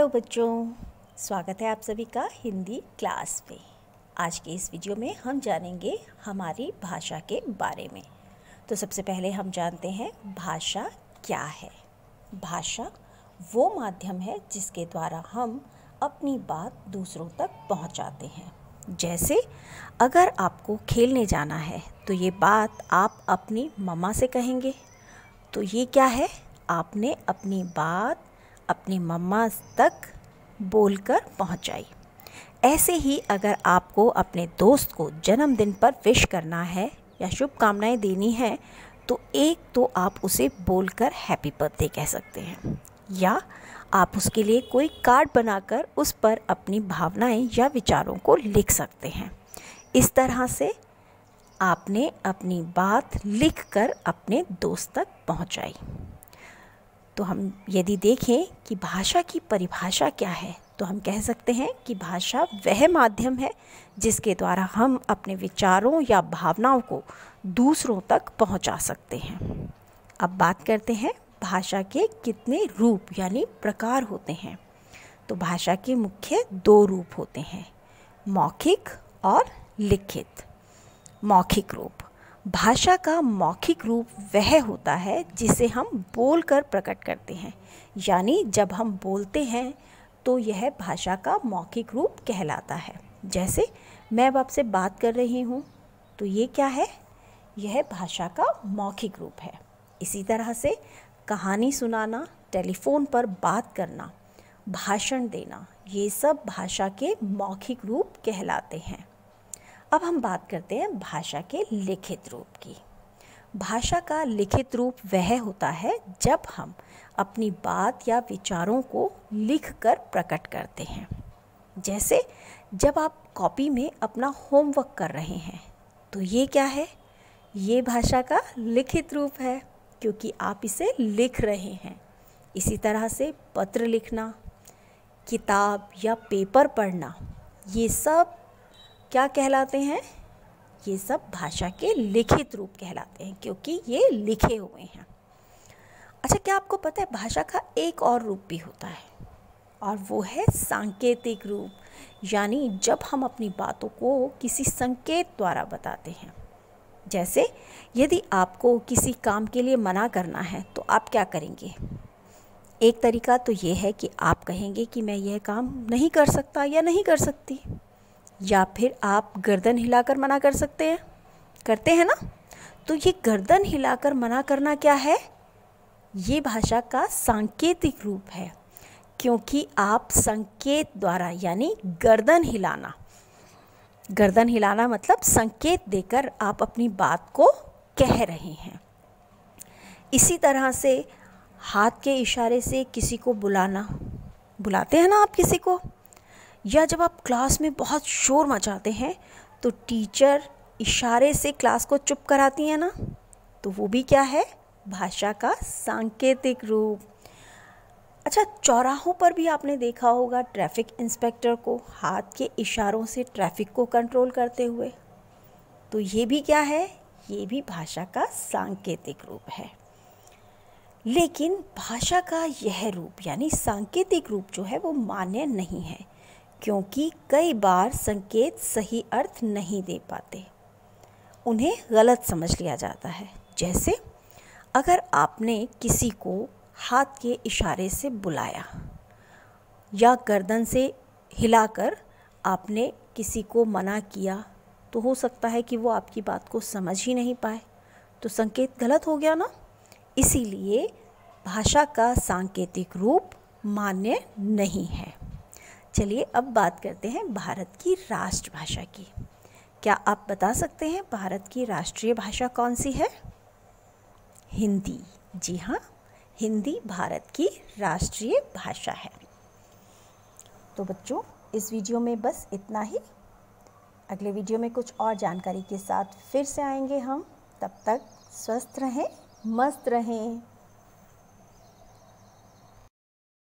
Hello बच्चों, स्वागत है आप सभी का हिंदी क्लास में। आज के इस वीडियो में हम जानेंगे हमारी भाषा के बारे में। तो सबसे पहले हम जानते हैं भाषा क्या है। भाषा वो माध्यम है जिसके द्वारा हम अपनी बात दूसरों तक पहुंचाते हैं। जैसे अगर आपको खेलने जाना है तो ये बात आप अपनी मम्मा से कहेंगे, तो ये क्या है, आपने अपनी बात अपनी मम्मा तक बोलकर पहुंचाई। ऐसे ही अगर आपको अपने दोस्त को जन्मदिन पर विश करना है या शुभकामनाएं देनी है तो एक तो आप उसे बोलकर हैप्पी बर्थडे कह सकते हैं, या आप उसके लिए कोई कार्ड बनाकर उस पर अपनी भावनाएं या विचारों को लिख सकते हैं। इस तरह से आपने अपनी बात लिखकर अपने दोस्त तक पहुंचाई। तो हम यदि देखें कि भाषा की परिभाषा क्या है तो हम कह सकते हैं कि भाषा वह माध्यम है जिसके द्वारा हम अपने विचारों या भावनाओं को दूसरों तक पहुंचा सकते हैं। अब बात करते हैं भाषा के कितने रूप यानी प्रकार होते हैं। तो भाषा के मुख्य दो रूप होते हैं, मौखिक और लिखित। मौखिक रूप, भाषा का मौखिक रूप वह होता है जिसे हम बोलकर प्रकट करते हैं, यानी जब हम बोलते हैं तो यह भाषा का मौखिक रूप कहलाता है। जैसे मैं अब आपसे बात कर रही हूँ तो ये क्या है, यह भाषा का मौखिक रूप है। इसी तरह से कहानी सुनाना, टेलीफोन पर बात करना, भाषण देना, ये सब भाषा के मौखिक रूप कहलाते हैं। अब हम बात करते हैं भाषा के लिखित रूप की। भाषा का लिखित रूप वह होता है जब हम अपनी बात या विचारों को लिखकर प्रकट करते हैं। जैसे जब आप कॉपी में अपना होमवर्क कर रहे हैं तो ये क्या है, ये भाषा का लिखित रूप है क्योंकि आप इसे लिख रहे हैं। इसी तरह से पत्र लिखना, किताब या पेपर पढ़ना, ये सब क्या कहलाते हैं, ये सब भाषा के लिखित रूप कहलाते हैं क्योंकि ये लिखे हुए हैं। अच्छा, क्या आपको पता है भाषा का एक और रूप भी होता है और वो है सांकेतिक रूप, यानी जब हम अपनी बातों को किसी संकेत द्वारा बताते हैं। जैसे यदि आपको किसी काम के लिए मना करना है तो आप क्या करेंगे। एक तरीका तो ये है कि आप कहेंगे कि मैं यह काम नहीं कर सकता या नहीं कर सकती, या फिर आप गर्दन हिलाकर मना कर सकते हैं, करते हैं ना। तो ये गर्दन हिलाकर मना करना क्या है, ये भाषा का सांकेतिक रूप है क्योंकि आप संकेत द्वारा यानी गर्दन हिलाना मतलब संकेत देकर आप अपनी बात को कह रहे हैं। इसी तरह से हाथ के इशारे से किसी को बुलाते हैं ना आप किसी को, या जब आप क्लास में बहुत शोर मचाते हैं तो टीचर इशारे से क्लास को चुप कराती हैं ना, तो वो भी क्या है, भाषा का सांकेतिक रूप। अच्छा, चौराहों पर भी आपने देखा होगा ट्रैफिक इंस्पेक्टर को हाथ के इशारों से ट्रैफिक को कंट्रोल करते हुए, तो ये भी क्या है, ये भी भाषा का सांकेतिक रूप है। लेकिन भाषा का यह रूप यानी सांकेतिक रूप जो है वो मान्य नहीं है क्योंकि कई बार संकेत सही अर्थ नहीं दे पाते, उन्हें गलत समझ लिया जाता है। जैसे अगर आपने किसी को हाथ के इशारे से बुलाया या गर्दन से हिलाकर आपने किसी को मना किया तो हो सकता है कि वो आपकी बात को समझ ही नहीं पाए, तो संकेत गलत हो गया ना। इसीलिए भाषा का सांकेतिक रूप मान्य नहीं है। चलिए अब बात करते हैं भारत की राष्ट्रभाषा की। क्या आप बता सकते हैं भारत की राष्ट्रीय भाषा कौन सी है? हिंदी। जी हाँ, हिंदी भारत की राष्ट्रीय भाषा है। तो बच्चों, इस वीडियो में बस इतना ही। अगले वीडियो में कुछ और जानकारी के साथ फिर से आएंगे हम। तब तक स्वस्थ रहें, मस्त रहें।